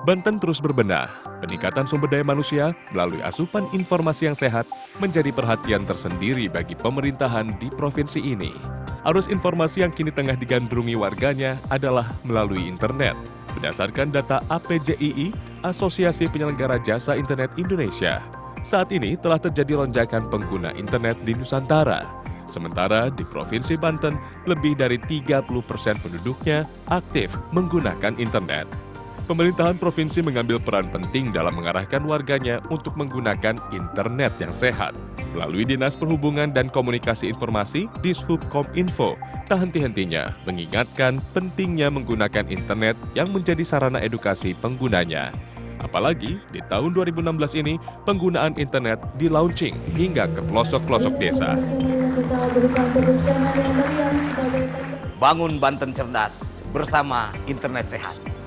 Banten terus berbenah. Peningkatan sumber daya manusia melalui asupan informasi yang sehat menjadi perhatian tersendiri bagi pemerintahan di provinsi ini. Arus informasi yang kini tengah digandrungi warganya adalah melalui internet. Berdasarkan data APJII, Asosiasi Penyelenggara Jasa Internet Indonesia, saat ini telah terjadi lonjakan pengguna internet di Nusantara. Sementara di Provinsi Banten, lebih dari 30% penduduknya aktif menggunakan internet. Pemerintahan provinsi mengambil peran penting dalam mengarahkan warganya untuk menggunakan internet yang sehat. Melalui Dinas Perhubungan dan Komunikasi Informasi, Dishub-Kominfo, tak henti-hentinya mengingatkan pentingnya menggunakan internet yang menjadi sarana edukasi penggunanya. Apalagi di tahun 2016 ini, penggunaan internet di-launching hingga ke pelosok-pelosok desa. Bangun Banten cerdas bersama internet sehat.